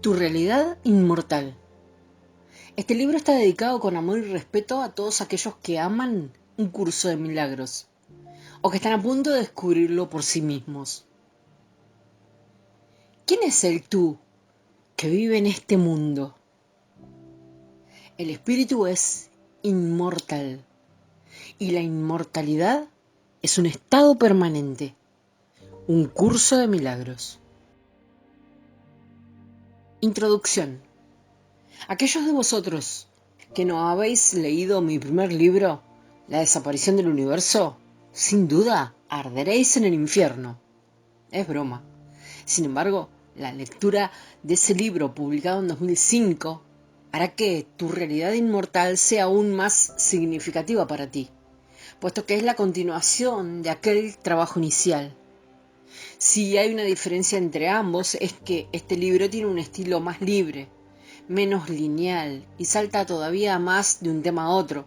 Tu realidad inmortal. Este libro está dedicado con amor y respeto a todos aquellos que aman un curso de milagros o que están a punto de descubrirlo por sí mismos. ¿Quién es el tú que vive en este mundo? El espíritu es inmortal y la inmortalidad es un estado permanente, un curso de milagros. Introducción. Aquellos de vosotros que no habéis leído mi primer libro, La desaparición del universo, sin duda arderéis en el infierno. Es broma. Sin embargo, la lectura de ese libro, publicado en 2005, hará que tu realidad inmortal sea aún más significativa para ti, puesto que es la continuación de aquel trabajo inicial. Si hay una diferencia entre ambos, es que este libro tiene un estilo más libre, menos lineal y salta todavía más de un tema a otro.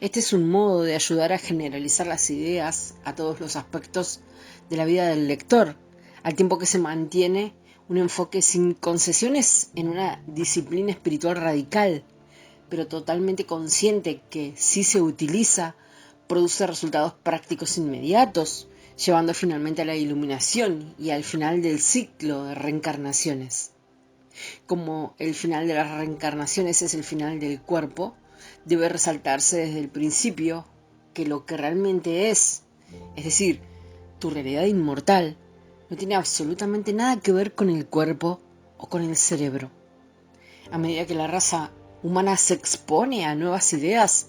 Este es un modo de ayudar a generalizar las ideas a todos los aspectos de la vida del lector, al tiempo que se mantiene un enfoque sin concesiones en una disciplina espiritual radical, pero totalmente consciente que si se utiliza, produce resultados prácticos inmediatos, llevando finalmente a la iluminación y al final del ciclo de reencarnaciones. Como el final de las reencarnaciones es el final del cuerpo, debe resaltarse desde el principio que lo que realmente es decir, tu realidad inmortal, no tiene absolutamente nada que ver con el cuerpo o con el cerebro. A medida que la raza humana se expone a nuevas ideas,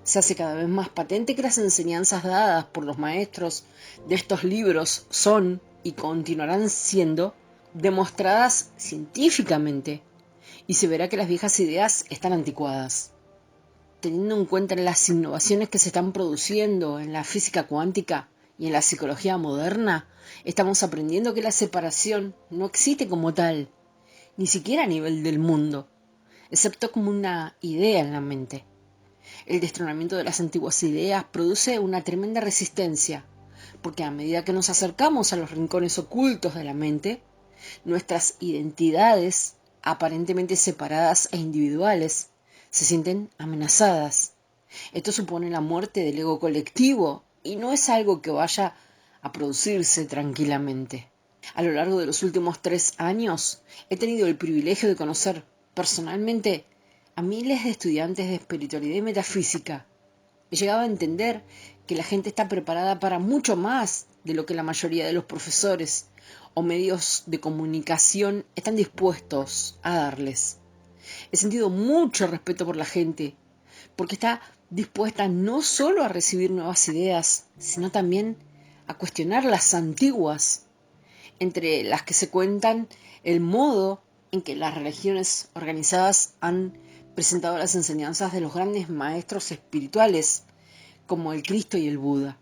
se hace cada vez más patente que las enseñanzas dadas por los maestros de estos libros son y continuarán siendo demostradas científicamente, y se verá que las viejas ideas están anticuadas. Teniendo en cuenta las innovaciones que se están produciendo en la física cuántica y en la psicología moderna, estamos aprendiendo que la separación no existe como tal, ni siquiera a nivel del mundo, excepto como una idea en la mente. El destronamiento de las antiguas ideas produce una tremenda resistencia, porque a medida que nos acercamos a los rincones ocultos de la mente, nuestras identidades, aparentemente separadas e individuales, se sienten amenazadas. Esto supone la muerte del ego colectivo y no es algo que vaya a producirse tranquilamente. A lo largo de los últimos 3 años he tenido el privilegio de conocer personalmente a miles de estudiantes de espiritualidad y metafísica. He llegado a entender que la gente está preparada para mucho más de lo que la mayoría de los profesores o medios de comunicación están dispuestos a darles. He sentido mucho respeto por la gente, porque está dispuesta no solo a recibir nuevas ideas, sino también a cuestionar las antiguas, entre las que se cuentan el modo en que las religiones organizadas han presentado las enseñanzas de los grandes maestros espirituales, como el Cristo y el Buda.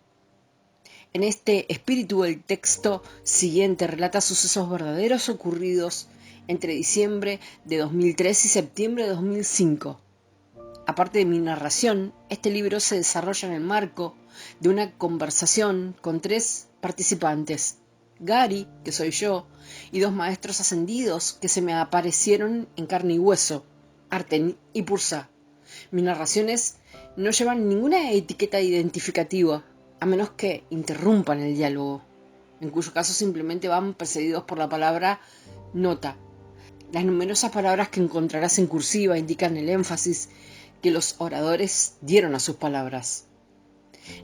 En este espíritu, el texto siguiente relata sucesos verdaderos ocurridos entre diciembre de 2003 y septiembre de 2005. Aparte de mi narración, este libro se desarrolla en el marco de una conversación con 3 participantes: Gary, que soy yo, y 2 maestros ascendidos que se me aparecieron en carne y hueso, Arten y Pursa. Mis narraciones no llevan ninguna etiqueta identificativa, a menos que interrumpan el diálogo, en cuyo caso simplemente van precedidos por la palabra nota. Las numerosas palabras que encontrarás en cursiva indican el énfasis que los oradores dieron a sus palabras.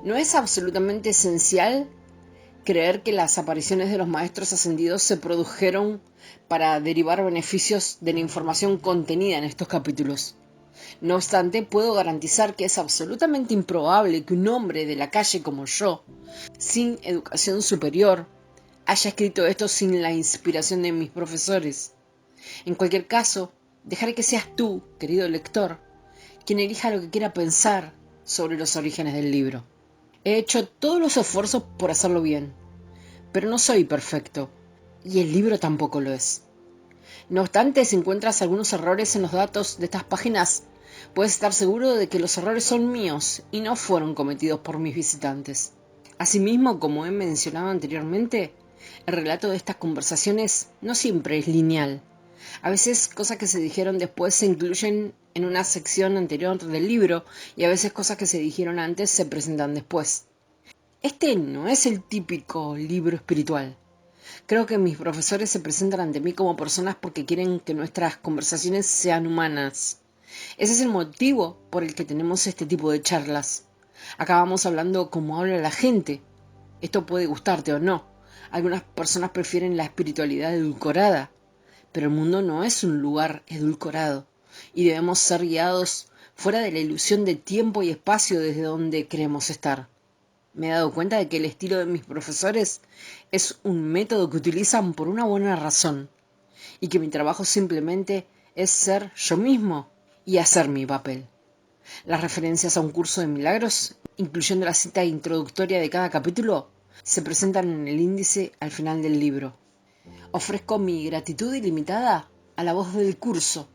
No es absolutamente esencial creer que las apariciones de los maestros ascendidos se produjeron para derivar beneficios de la información contenida en estos capítulos. No obstante, puedo garantizar que es absolutamente improbable que un hombre de la calle como yo, sin educación superior, haya escrito esto sin la inspiración de mis profesores. En cualquier caso, dejaré que seas tú, querido lector, quien elija lo que quiera pensar sobre los orígenes del libro. He hecho todos los esfuerzos por hacerlo bien, pero no soy perfecto, y el libro tampoco lo es. No obstante, si encuentras algunos errores en los datos de estas páginas, Puedes estar seguro de que los errores son míos y no fueron cometidos por mis visitantes. Asimismo, como he mencionado anteriormente, el relato de estas conversaciones no siempre es lineal. A veces cosas que se dijeron después se incluyen en una sección anterior del libro y a veces cosas que se dijeron antes se presentan después. Este no es el típico libro espiritual. Creo que mis profesores se presentan ante mí como personas porque quieren que nuestras conversaciones sean humanas. Ese es el motivo por el que tenemos este tipo de charlas. Acabamos hablando como habla la gente. Esto puede gustarte o no. Algunas personas prefieren la espiritualidad edulcorada, pero el mundo no es un lugar edulcorado y debemos ser guiados fuera de la ilusión de tiempo y espacio desde donde queremos estar. Me he dado cuenta de que el estilo de mis profesores es un método que utilizan por una buena razón y que mi trabajo simplemente es ser yo mismo y hacer mi papel. Las referencias a un curso de milagros, incluyendo la cita introductoria de cada capítulo, se presentan en el índice al final del libro. Ofrezco mi gratitud ilimitada a la voz del curso,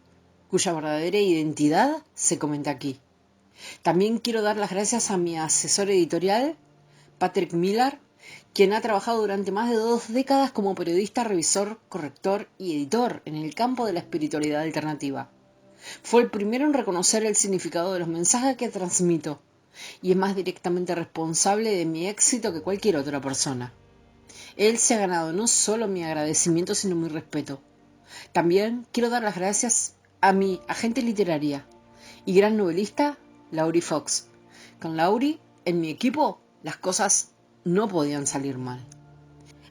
cuya verdadera identidad se comenta aquí. También quiero dar las gracias a mi asesor editorial, Patrick Miller, quien ha trabajado durante más de 2 décadas como periodista, revisor, corrector y editor en el campo de la espiritualidad alternativa. Fue el primero en reconocer el significado de los mensajes que transmito y es más directamente responsable de mi éxito que cualquier otra persona. Él se ha ganado no solo mi agradecimiento, sino mi respeto. También quiero dar las gracias a mi agente literaria y gran novelista, Laurie Fox. Con Laurie, en mi equipo, las cosas no podían salir mal.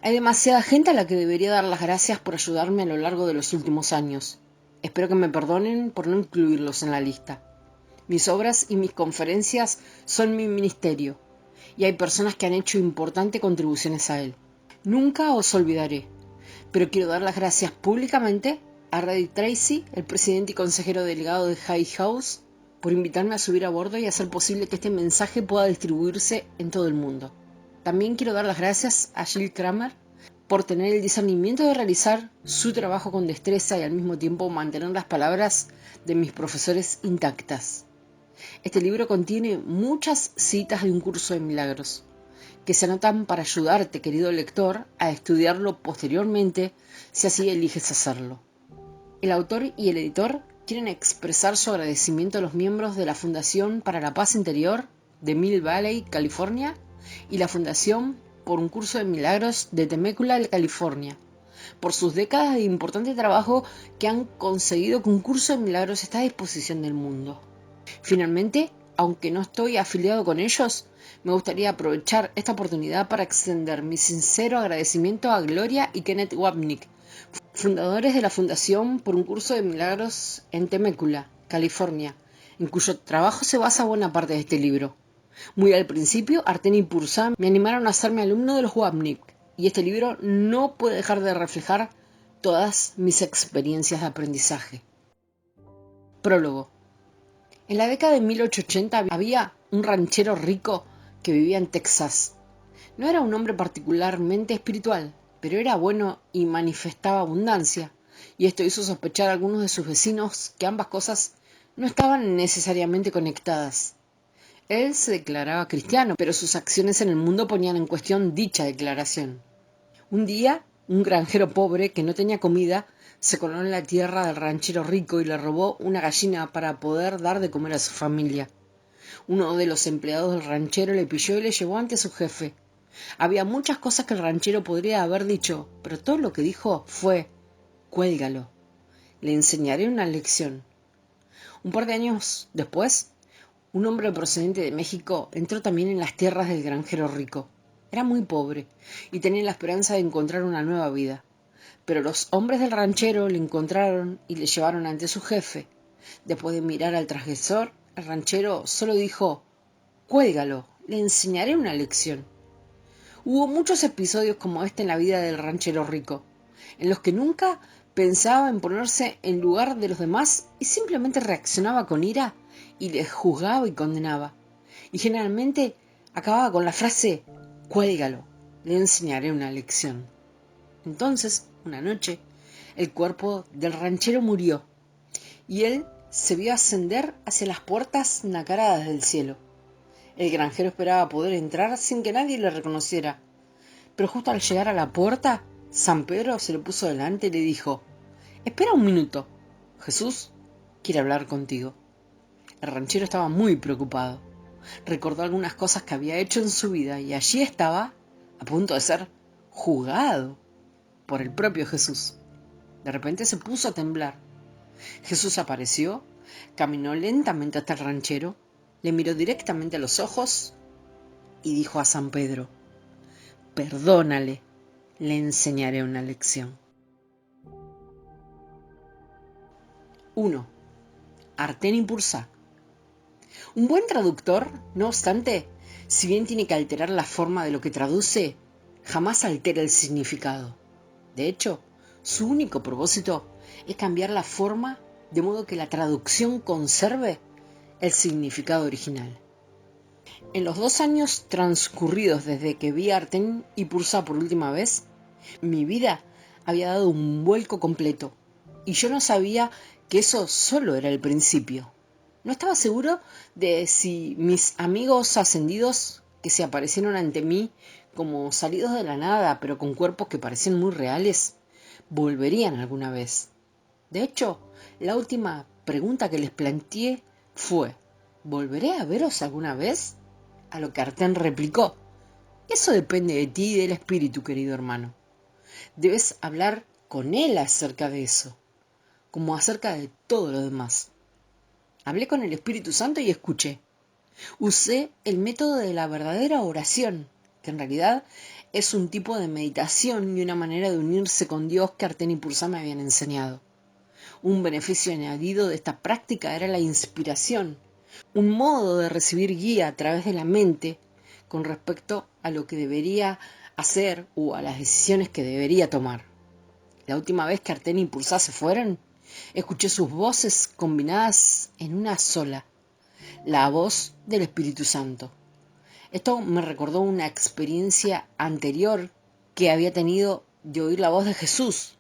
Hay demasiada gente a la que debería dar las gracias por ayudarme a lo largo de los últimos años. Espero que me perdonen por no incluirlos en la lista. Mis obras y mis conferencias son mi ministerio, y hay personas que han hecho importantes contribuciones a él. Nunca os olvidaré, pero quiero dar las gracias públicamente a Ray Tracy, el presidente y consejero delegado de Hay House, por invitarme a subir a bordo y hacer posible que este mensaje pueda distribuirse en todo el mundo. También quiero dar las gracias a Jill Kramer por tener el discernimiento de realizar su trabajo con destreza y al mismo tiempo mantener las palabras de mis profesores intactas. Este libro contiene muchas citas de un curso de milagros, que se anotan para ayudarte, querido lector, a estudiarlo posteriormente si así eliges hacerlo. El autor y el editor quieren expresar su agradecimiento a los miembros de la Fundación para la Paz Interior de Mill Valley, California, y la Fundación por un Curso de Milagros de Temecula, California, por sus décadas de importante trabajo que han conseguido que un curso de milagros esté a disposición del mundo. Finalmente, aunque no estoy afiliado con ellos, me gustaría aprovechar esta oportunidad para extender mi sincero agradecimiento a Gloria y Kenneth Wapnick, fundadores de la Fundación por un Curso de Milagros en Temecula, California, en cuyo trabajo se basa buena parte de este libro. Muy al principio, Arten y Pursa me animaron a hacerme alumno de los Wapnick, y este libro no puede dejar de reflejar todas mis experiencias de aprendizaje. Prólogo. En la década de 1880 había un ranchero rico que vivía en Texas. No era un hombre particularmente espiritual, pero era bueno y manifestaba abundancia, y esto hizo sospechar a algunos de sus vecinos que ambas cosas no estaban necesariamente conectadas. Él se declaraba cristiano, pero sus acciones en el mundo ponían en cuestión dicha declaración. Un día, un granjero pobre que no tenía comida se coló en la tierra del ranchero rico y le robó una gallina para poder dar de comer a su familia. Uno de los empleados del ranchero le pilló y le llevó ante su jefe. Había muchas cosas que el ranchero podría haber dicho, pero todo lo que dijo fue: cuélgalo, le enseñaré una lección. Un par de años después, un hombre procedente de México entró también en las tierras del granjero rico. Era muy pobre y tenía la esperanza de encontrar una nueva vida. Pero los hombres del ranchero le encontraron y le llevaron ante su jefe. Después de mirar al transgresor, el ranchero solo dijo: cuélgalo, le enseñaré una lección. Hubo muchos episodios como este en la vida del ranchero rico, en los que nunca pensaba en ponerse en lugar de los demás y simplemente reaccionaba con ira y les juzgaba y condenaba. Y generalmente acababa con la frase: cuélgalo, le enseñaré una lección. Entonces, una noche, el cuerpo del ranchero murió y él se vio ascender hacia las puertas nacaradas del cielo. El granjero esperaba poder entrar sin que nadie le reconociera, pero justo al llegar a la puerta, San Pedro se le puso delante y le dijo: «Espera un minuto. Jesús quiere hablar contigo». El ranchero estaba muy preocupado. Recordó algunas cosas que había hecho en su vida y allí estaba, a punto de ser juzgado por el propio Jesús. De repente se puso a temblar. Jesús apareció, caminó lentamente hasta el ranchero, le miró directamente a los ojos y dijo a San Pedro: «Perdónale, le enseñaré una lección». 1. Artén Impulsa. Un buen traductor, no obstante, si bien tiene que alterar la forma de lo que traduce, jamás altera el significado. De hecho, su único propósito es cambiar la forma de modo que la traducción conserve el significado original. En los 2 años transcurridos desde que vi Artén y Pursa por última vez, mi vida había dado un vuelco completo, y yo no sabía que eso solo era el principio. No estaba seguro de si mis amigos ascendidos, que se aparecieron ante mí como salidos de la nada, pero con cuerpos que parecían muy reales, volverían alguna vez. De hecho, la última pregunta que les planteé fue: ¿volveré a veros alguna vez? A lo que Artén replicó: eso depende de ti y del espíritu, querido hermano. Debes hablar con él acerca de eso, como acerca de todo lo demás. Hablé con el Espíritu Santo y escuché. Usé el método de la verdadera oración, que en realidad es un tipo de meditación y una manera de unirse con Dios que Artén y Pursa me habían enseñado. Un beneficio añadido de esta práctica era la inspiración, un modo de recibir guía a través de la mente con respecto a lo que debería hacer o a las decisiones que debería tomar. La última vez que Artén y Pursa se fueron, escuché sus voces combinadas en una sola, la voz del Espíritu Santo. Esto me recordó una experiencia anterior que había tenido de oír la voz de Jesús,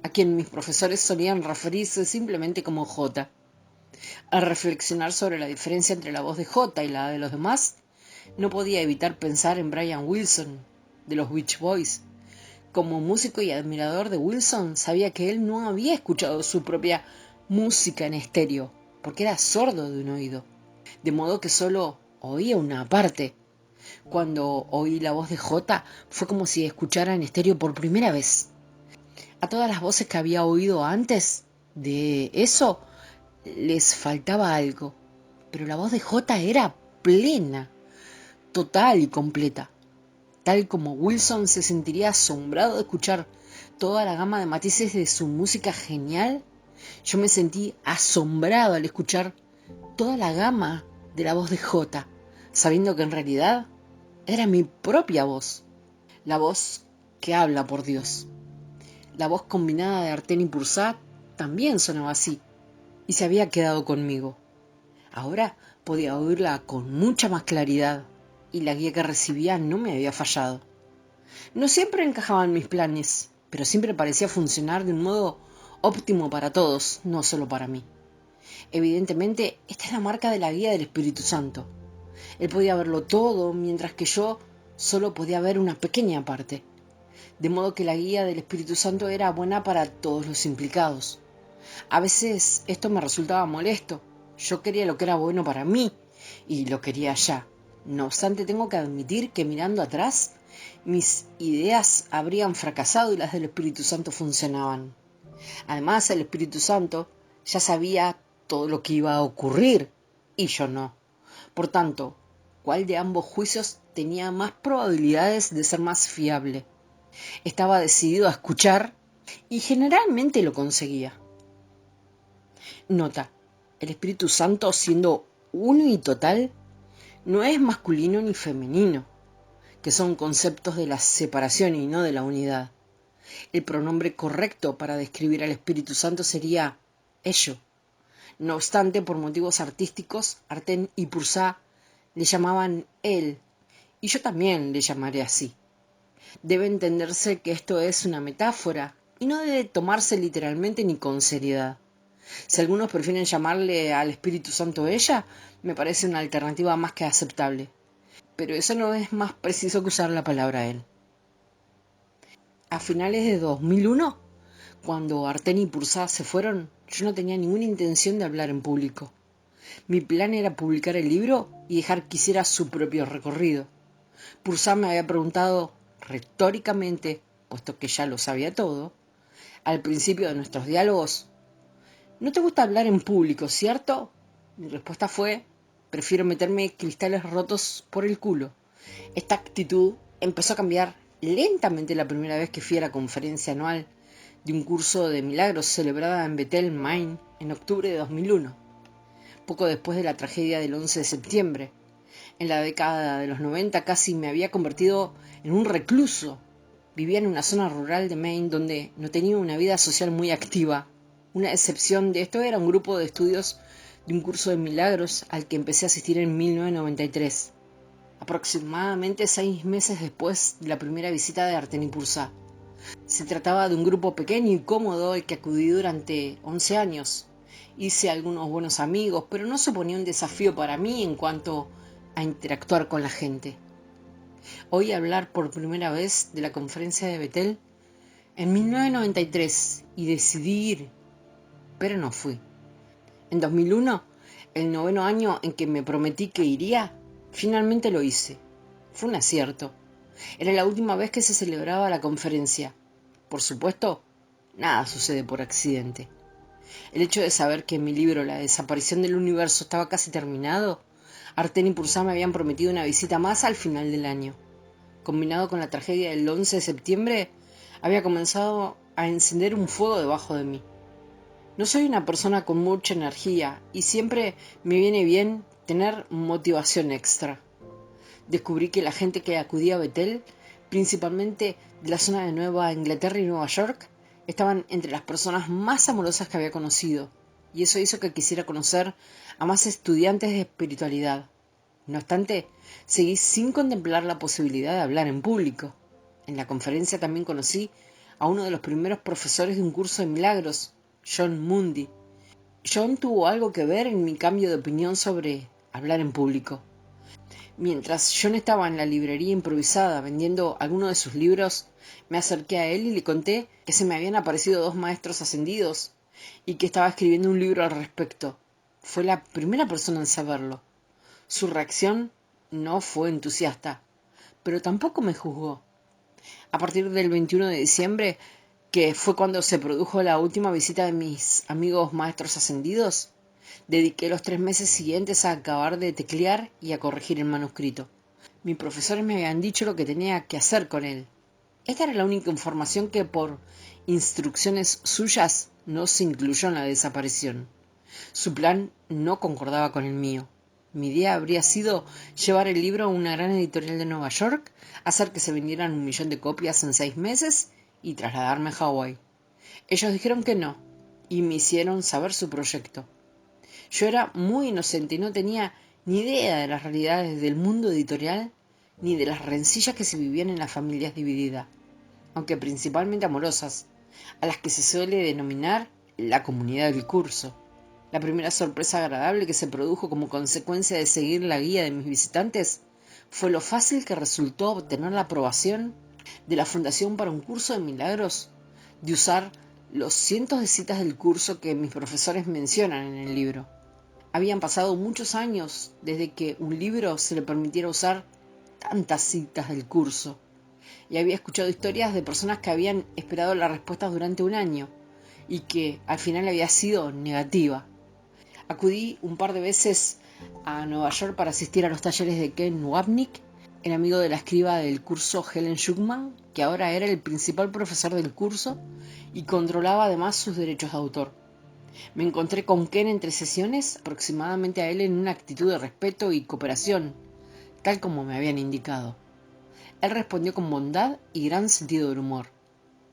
a quien mis profesores solían referirse simplemente como J. Al reflexionar sobre la diferencia entre la voz de J y la de los demás, no podía evitar pensar en Brian Wilson, de los Beach Boys. Como músico y admirador de Wilson, sabía que él no había escuchado su propia música en estéreo, porque era sordo de un oído, de modo que solo oía una parte. Cuando oí la voz de J, fue como si escuchara en estéreo por primera vez. A todas las voces que había oído antes de eso, les faltaba algo, pero la voz de J era plena, total y completa. Tal como Wilson se sentiría asombrado de escuchar toda la gama de matices de su música genial, yo me sentí asombrado al escuchar toda la gama de la voz de J, sabiendo que en realidad era mi propia voz, la voz que habla por Dios. La voz combinada de Artén y Pursa también sonaba así, y se había quedado conmigo. Ahora podía oírla con mucha más claridad, y la guía que recibía no me había fallado. No siempre encajaba en mis planes, pero siempre parecía funcionar de un modo óptimo para todos, no solo para mí. Evidentemente, esta es la marca de la guía del Espíritu Santo. Él podía verlo todo, mientras que yo solo podía ver una pequeña parte. De modo que la guía del Espíritu Santo era buena para todos los implicados. A veces esto me resultaba molesto. Yo quería lo que era bueno para mí, y lo quería ya. No obstante, tengo que admitir que mirando atrás, mis ideas habrían fracasado y las del Espíritu Santo funcionaban. Además, el Espíritu Santo ya sabía todo lo que iba a ocurrir, y yo no. Por tanto, ¿cuál de ambos juicios tenía más probabilidades de ser más fiable? Estaba decidido a escuchar, y generalmente lo conseguía. Nota: el Espíritu Santo, siendo uno y total, no es masculino ni femenino, que son conceptos de la separación y no de la unidad. El pronombre correcto para describir al Espíritu Santo sería ello. No obstante, por motivos artísticos, Artén y Pursa le llamaban él, y yo también le llamaré así. Debe entenderse que esto es una metáfora y no debe tomarse literalmente ni con seriedad. Si algunos prefieren llamarle al Espíritu Santo ella, me parece una alternativa más que aceptable. Pero eso no es más preciso que usar la palabra él. A finales de 2001, cuando Arteni y Pursa se fueron, yo no tenía ninguna intención de hablar en público. Mi plan era publicar el libro y dejar que hiciera su propio recorrido. Pursa me había preguntado retóricamente, puesto que ya lo sabía todo, al principio de nuestros diálogos: ¿no te gusta hablar en público, cierto? Mi respuesta fue: prefiero meterme cristales rotos por el culo. Esta actitud empezó a cambiar lentamente la primera vez que fui a la conferencia anual de un curso de milagros celebrada en Bethel, Maine, en octubre de 2001, poco después de la tragedia del 11 de septiembre. En la década de los 90 casi me había convertido en un recluso. Vivía en una zona rural de Maine donde no tenía una vida social muy activa. Una excepción de esto era un grupo de estudios de un curso de milagros al que empecé a asistir en 1993, aproximadamente 6 meses después de la primera visita de Arteni Pursa. Se trataba de un grupo pequeño y cómodo al que acudí durante 11 años. Hice algunos buenos amigos, pero no suponía un desafío para mí en cuanto a interactuar con la gente. Oí hablar por primera vez de la conferencia de Bethel en 1993 y decidí ir, pero no fui. En 2001, el 9º año en que me prometí que iría, finalmente lo hice. Fue un acierto. Era la última vez que se celebraba la conferencia. Por supuesto, nada sucede por accidente. El hecho de saber que en mi libro La desaparición del universo estaba casi terminado, Arteni y Pursa me habían prometido una visita más al final del año. Combinado con la tragedia del 11 de septiembre, había comenzado a encender un fuego debajo de mí. No soy una persona con mucha energía y siempre me viene bien tener motivación extra. Descubrí que la gente que acudía a Bethel, principalmente de la zona de Nueva Inglaterra y Nueva York, estaban entre las personas más amorosas que había conocido, y eso hizo que quisiera conocer a más estudiantes de espiritualidad. No obstante, seguí sin contemplar la posibilidad de hablar en público. En la conferencia también conocí a uno de los primeros profesores de un curso de milagros, John Mundy. John tuvo algo que ver en mi cambio de opinión sobre hablar en público. Mientras John estaba en la librería improvisada vendiendo algunos de sus libros, me acerqué a él y le conté que se me habían aparecido 2 maestros ascendidos y que estaba escribiendo un libro al respecto. Fue la primera persona en saberlo. Su reacción no fue entusiasta, pero tampoco me juzgó. A partir del 21 de diciembre, que fue cuando se produjo la última visita de mis amigos maestros ascendidos, dediqué los 3 meses siguientes a acabar de teclear y a corregir el manuscrito. Mis profesores me habían dicho lo que tenía que hacer con él. Esta era la única información que por instrucciones suyas no se incluyó en la desaparición. Su plan no concordaba con el mío. Mi idea habría sido llevar el libro a una gran editorial de Nueva York, hacer que se vendieran 1 millón de copias en 6 meses y trasladarme a Hawái. Ellos dijeron que no, y me hicieron saber su proyecto. Yo era muy inocente y no tenía ni idea de las realidades del mundo editorial ni de las rencillas que se vivían en las familias divididas, aunque principalmente amorosas, a las que se suele denominar la comunidad del curso. La primera sorpresa agradable que se produjo como consecuencia de seguir la guía de mis visitantes fue lo fácil que resultó obtener la aprobación de la Fundación para un Curso de Milagros de usar los cientos de citas del curso que mis profesores mencionan en el libro. Habían pasado muchos años desde que un libro se le permitiera usar tantas citas del curso, y había escuchado historias de personas que habían esperado la respuesta durante un año y que al final había sido negativa. Acudí un par de veces a Nueva York para asistir a los talleres de Ken Wapnick, el amigo de la escriba del curso Helen Schuckman, que ahora era el principal profesor del curso y controlaba además sus derechos de autor. Me encontré con Ken entre sesiones, aproximadamente a él en una actitud de respeto y cooperación, tal como me habían indicado. Él respondió con bondad y gran sentido del humor.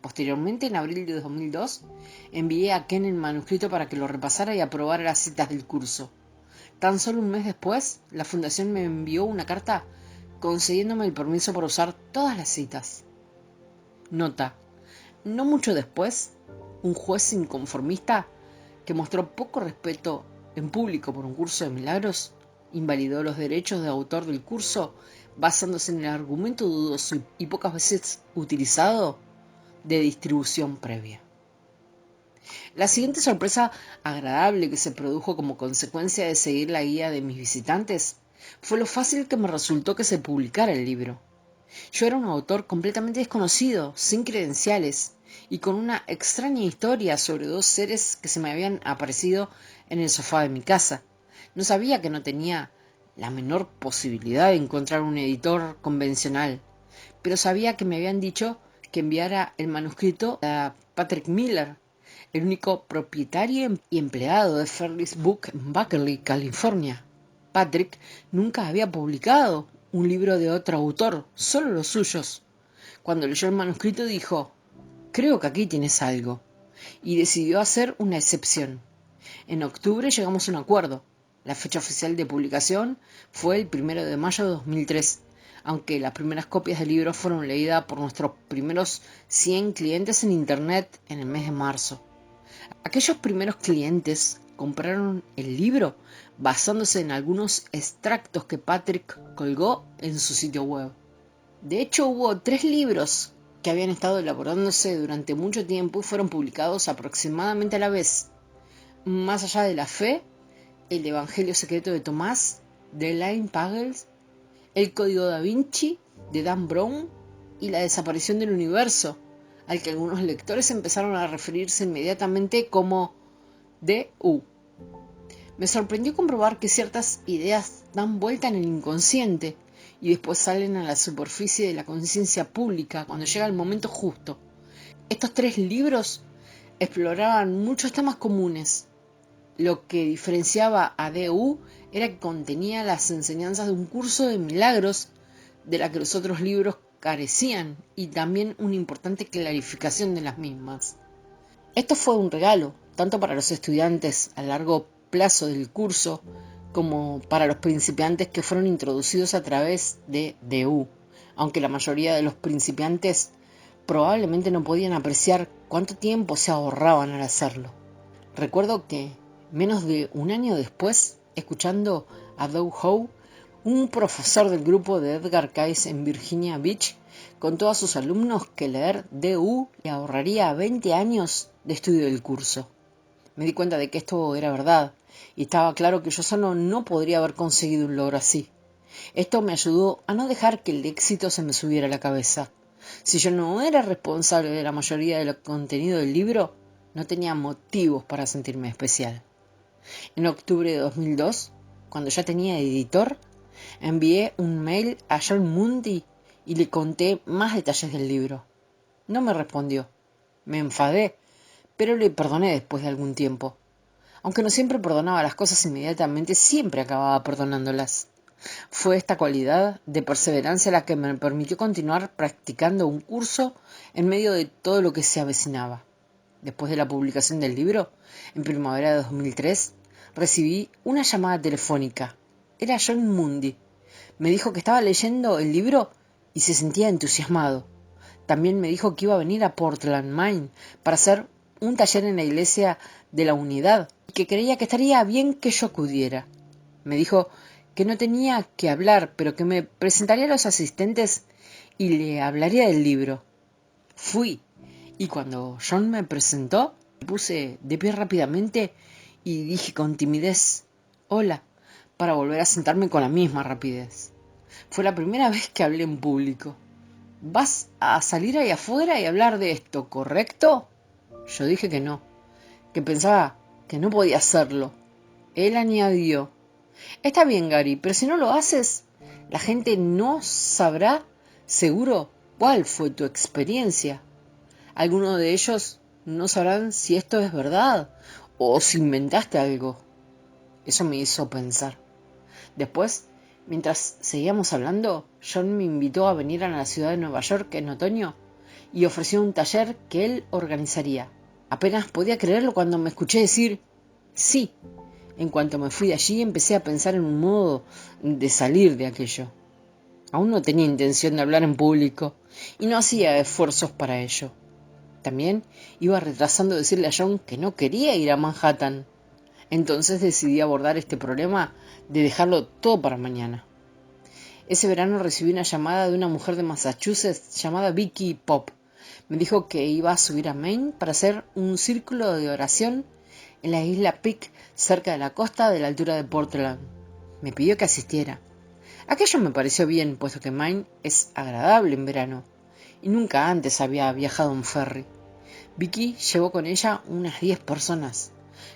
Posteriormente, en abril de 2002, envié a Ken el manuscrito para que lo repasara y aprobara las citas del curso. Tan solo un mes después, la fundación me envió una carta concediéndome el permiso para usar todas las citas. Nota: no mucho después, un juez inconformista que mostró poco respeto en público por un curso de milagros, invalidó los derechos de autor del curso basándose en el argumento dudoso y pocas veces utilizado de distribución previa. La siguiente sorpresa agradable que se produjo como consecuencia de seguir la guía de mis visitantes fue lo fácil que me resultó que se publicara el libro. Yo era un autor completamente desconocido, sin credenciales, y con una extraña historia sobre dos seres que se me habían aparecido en el sofá de mi casa. No sabía que no tenía la menor posibilidad de encontrar un editor convencional, pero sabía que me habían dicho que enviara el manuscrito a Patrick Miller, el único propietario y empleado de Fairless Book en Berkeley, California. Patrick nunca había publicado un libro de otro autor, solo los suyos. Cuando leyó el manuscrito dijo: «Creo que aquí tienes algo», y decidió hacer una excepción. En octubre llegamos a un acuerdo. La fecha oficial de publicación fue el 1 de mayo de 2003, aunque las primeras copias del libro fueron leídas por nuestros primeros 100 clientes en Internet en el mes de marzo. Aquellos primeros clientes compraron el libro basándose en algunos extractos que Patrick colgó en su sitio web. De hecho, hubo 3 libros que habían estado elaborándose durante mucho tiempo y fueron publicados aproximadamente a la vez. Más allá de la fe, el Evangelio secreto de Tomás, de Elaine Pagels, el Código da Vinci, de Dan Brown, y la desaparición del universo, al que algunos lectores empezaron a referirse inmediatamente como DU. Me sorprendió comprobar que ciertas ideas dan vuelta en el inconsciente y después salen a la superficie de la conciencia pública cuando llega el momento justo. Estos 3 libros exploraban muchos temas comunes. Lo que diferenciaba a DU era que contenía las enseñanzas de un curso de milagros de la que los otros libros carecían y también una importante clarificación de las mismas. Esto fue un regalo, tanto para los estudiantes a largo plazo del curso como para los principiantes que fueron introducidos a través de DU, aunque la mayoría de los principiantes probablemente no podían apreciar cuánto tiempo se ahorraban al hacerlo. Recuerdo que menos de un año después, escuchando a Doug Howe, un profesor del grupo de Edgar Cayce en Virginia Beach, contó a sus alumnos que leer DU le ahorraría 20 años de estudio del curso. Me di cuenta de que esto era verdad, y estaba claro que yo solo no podría haber conseguido un logro así. Esto me ayudó a no dejar que el éxito se me subiera a la cabeza. Si yo no era responsable de la mayoría del contenido del libro, no tenía motivos para sentirme especial. En octubre de 2002, cuando ya tenía editor, envié un mail a John Mundy y le conté más detalles del libro. No me respondió. Me enfadé, pero le perdoné después de algún tiempo. Aunque no siempre perdonaba las cosas inmediatamente, siempre acababa perdonándolas. Fue esta cualidad de perseverancia la que me permitió continuar practicando un curso en medio de todo lo que se avecinaba. Después de la publicación del libro, en primavera de 2003, recibí una llamada telefónica. Era John Mundy. Me dijo que estaba leyendo el libro y se sentía entusiasmado. También me dijo que iba a venir a Portland, Maine, para hacer un taller en la iglesia de la Unidad y que creía que estaría bien que yo acudiera. Me dijo que no tenía que hablar, pero que me presentaría a los asistentes y le hablaría del libro. Fui, y cuando John me presentó, me puse de pie rápidamente y dije con timidez: «Hola», para volver a sentarme con la misma rapidez. Fue la primera vez que hablé en público. «¿Vas a salir ahí afuera y hablar de esto, correcto?». Yo dije que no, que pensaba que no podía hacerlo. Él añadió: «Está bien, Gary, pero si no lo haces, la gente no sabrá seguro cuál fue tu experiencia. Algunos de ellos no sabrán si esto es verdad o si inventaste algo». Eso me hizo pensar. Después, mientras seguíamos hablando, John me invitó a venir a la ciudad de Nueva York en otoño y ofreció un taller que él organizaría. Apenas podía creerlo cuando me escuché decir sí. En cuanto me fui de allí, empecé a pensar en un modo de salir de aquello. Aún no tenía intención de hablar en público y no hacía esfuerzos para ello. También iba retrasando decirle a John que no quería ir a Manhattan. Entonces decidí abordar este problema de dejarlo todo para mañana. Ese verano recibí una llamada de una mujer de Massachusetts llamada Vicky Pop. Me dijo que iba a subir a Maine para hacer un círculo de oración en la isla Peak, cerca de la costa de la altura de Portland. Me pidió que asistiera. Aquello me pareció bien, puesto que Maine es agradable en verano, y nunca antes había viajado en ferry. Vicky llevó con ella unas 10 personas.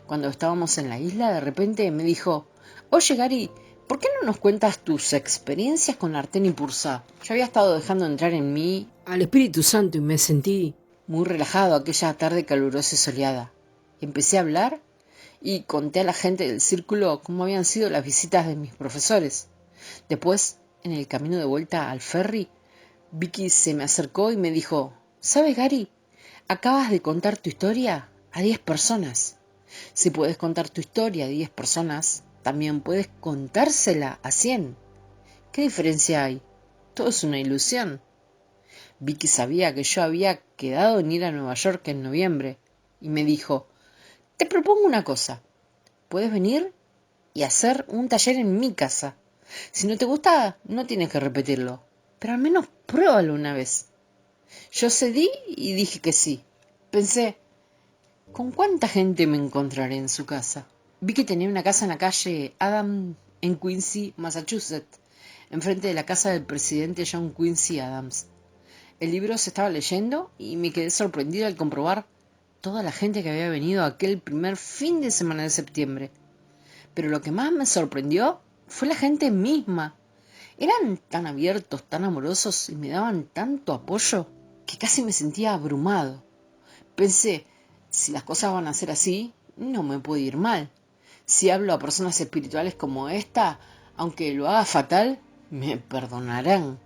Cuando estábamos en la isla, de repente me dijo: «Oye, Gary, ¿por qué no nos cuentas tus experiencias con Arteni Pursa?» Yo había estado dejando entrar en mí al Espíritu Santo y me sentí muy relajado aquella tarde calurosa y soleada. Empecé a hablar y conté a la gente del círculo cómo habían sido las visitas de mis profesores. Después, en el camino de vuelta al ferry, Vicky se me acercó y me dijo: «¿Sabes, Gary? Acabas de contar tu historia a 10 personas. Si puedes contar tu historia a 10 personas, también puedes contársela a 100. ¿Qué diferencia hay? Todo es una ilusión». Vicky sabía que yo había quedado en ir a Nueva York en noviembre y me dijo: «Te propongo una cosa. Puedes venir y hacer un taller en mi casa. Si no te gusta, no tienes que repetirlo, pero al menos pruébalo una vez». Yo cedí y dije que sí. Pensé: ¿con cuánta gente me encontraré en su casa? Vi que tenía una casa en la calle Adams en Quincy, Massachusetts, enfrente de la casa del presidente John Quincy Adams. El libro se estaba leyendo y me quedé sorprendido al comprobar toda la gente que había venido aquel primer fin de semana de septiembre. Pero lo que más me sorprendió fue la gente misma. Eran tan abiertos, tan amorosos y me daban tanto apoyo que casi me sentía abrumado. Pensé: si las cosas van a ser así, no me puede ir mal. Si hablo a personas espirituales como esta, aunque lo haga fatal, me perdonarán.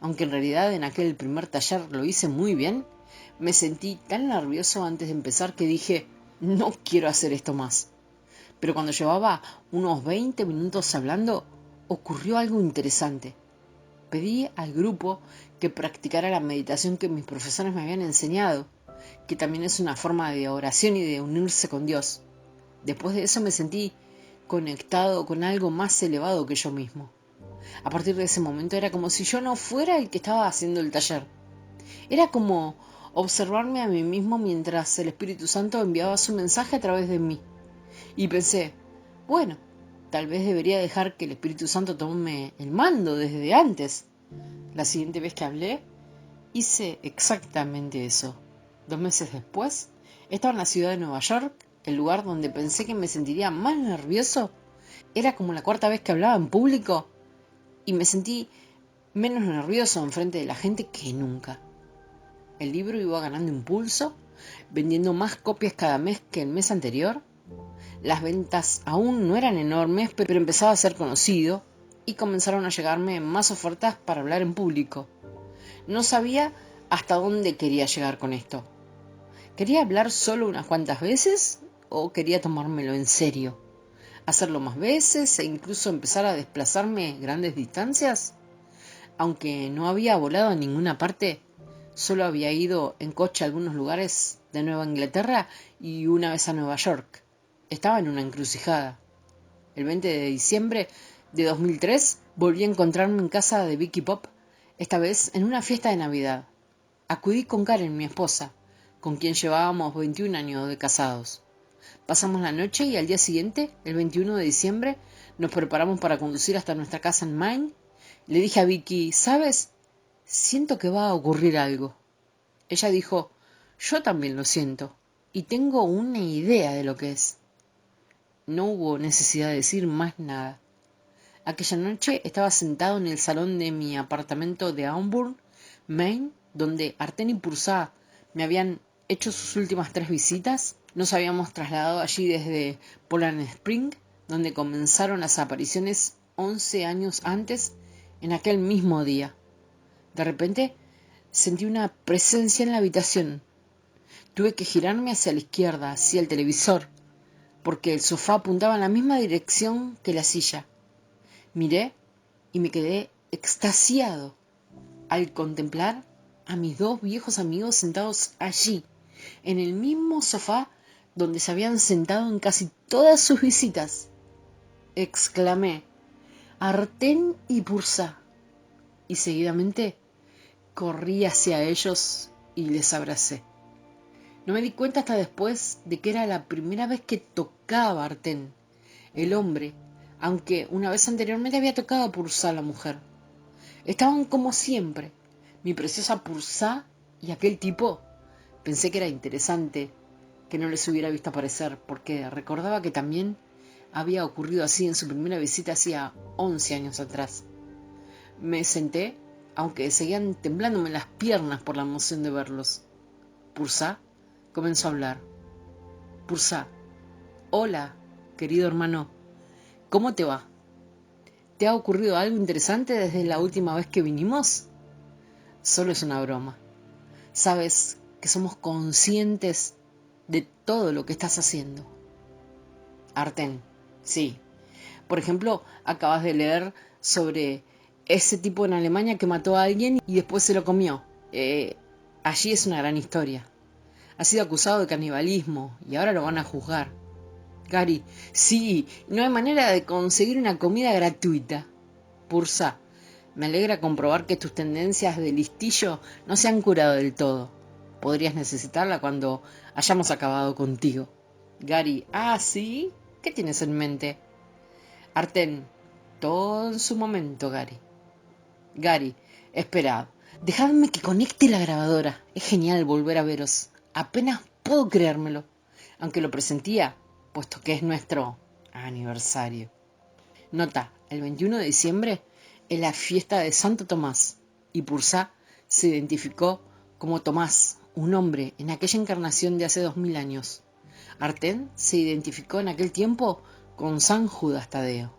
Aunque en realidad en aquel primer taller lo hice muy bien, me sentí tan nervioso antes de empezar que dije: no quiero hacer esto más. Pero cuando llevaba unos 20 minutos hablando, ocurrió algo interesante. Pedí al grupo que practicara la meditación que mis profesores me habían enseñado, que también es una forma de oración y de unirse con Dios. Después de eso me sentí conectado con algo más elevado que yo mismo. A partir de ese momento era como si yo no fuera el que estaba haciendo el taller. Era como observarme a mí mismo mientras el Espíritu Santo enviaba su mensaje a través de mí. Y pensé: bueno, tal vez debería dejar que el Espíritu Santo tome el mando desde antes. La siguiente vez que hablé, hice exactamente eso. 2 meses después, estaba en la ciudad de Nueva York, el lugar donde pensé que me sentiría más nervioso. Era como la cuarta vez que hablaba en público y me sentí menos nervioso enfrente de la gente que nunca. El libro iba ganando impulso, vendiendo más copias cada mes que el mes anterior. Las ventas aún no eran enormes, pero empezaba a ser conocido y comenzaron a llegarme más ofertas para hablar en público. No sabía hasta dónde quería llegar con esto. ¿Quería hablar solo unas cuantas veces o quería tomármelo en serio? ¿Hacerlo más veces e incluso empezar a desplazarme grandes distancias? Aunque no había volado a ninguna parte, solo había ido en coche a algunos lugares de Nueva Inglaterra y una vez a Nueva York. Estaba en una encrucijada. El 20 de diciembre de 2003 volví a encontrarme en casa de Vicky Pop, esta vez en una fiesta de Navidad. Acudí con Karen, mi esposa, con quien llevábamos 21 años de casados. Pasamos la noche y al día siguiente, el 21 de diciembre, nos preparamos para conducir hasta nuestra casa en Maine. Le dije a Vicky: ¿sabes? Siento que va a ocurrir algo. Ella dijo: yo también lo siento, y tengo una idea de lo que es. No hubo necesidad de decir más nada. Aquella noche estaba sentado en el salón de mi apartamento de Auburn, Maine, donde Arten y Pursa me habían hecho sus últimas 3 visitas. Nos habíamos trasladado allí desde Poland Spring, donde comenzaron las apariciones 11 años antes, en aquel mismo día. De repente sentí una presencia en la habitación. Tuve que girarme hacia la izquierda, hacia el televisor, porque el sofá apuntaba en la misma dirección que la silla. Miré y me quedé extasiado al contemplar a mis dos viejos amigos sentados allí, en el mismo sofá donde se habían sentado en casi todas sus visitas. Exclamé: Artén y Pursa. Y seguidamente corrí hacia ellos y les abracé. No me di cuenta hasta después de que era la primera vez que tocaba a Artén, el hombre, aunque una vez anteriormente había tocado a Pursa, la mujer. Estaban como siempre, mi preciosa Pursa y aquel tipo. Pensé que era interesante que no les hubiera visto aparecer, porque recordaba que también había ocurrido así en su primera visita hacía 11 años atrás. Me senté, aunque seguían temblándome las piernas por la emoción de verlos. Pursa comenzó a hablar. Pursa: hola, querido hermano, ¿cómo te va? ¿Te ha ocurrido algo interesante desde la última vez que vinimos? Solo es una broma. Sabes que somos conscientes de todo lo que estás haciendo. Artén: sí. Por ejemplo, acabas de leer sobre ese tipo en Alemania que mató a alguien y después se lo comió. Allí es una gran historia. Ha sido acusado de canibalismo y ahora lo van a juzgar. Gary: sí, no hay manera de conseguir una comida gratuita. Pursa: me alegra comprobar que tus tendencias de listillo no se han curado del todo. Podrías necesitarla cuando hayamos acabado contigo. Gary: ah, ¿sí? ¿Qué tienes en mente? Artén: todo en su momento, Gary. Gary: esperad, dejadme que conecte la grabadora. Es genial volver a veros. Apenas puedo creérmelo, aunque lo presentía, puesto que es nuestro aniversario. Nota: el 21 de diciembre es la fiesta de Santo Tomás, y Pursa se identificó como Tomás, un hombre en aquella encarnación de hace 2000 años. Artén se identificó en aquel tiempo con San Judas Tadeo.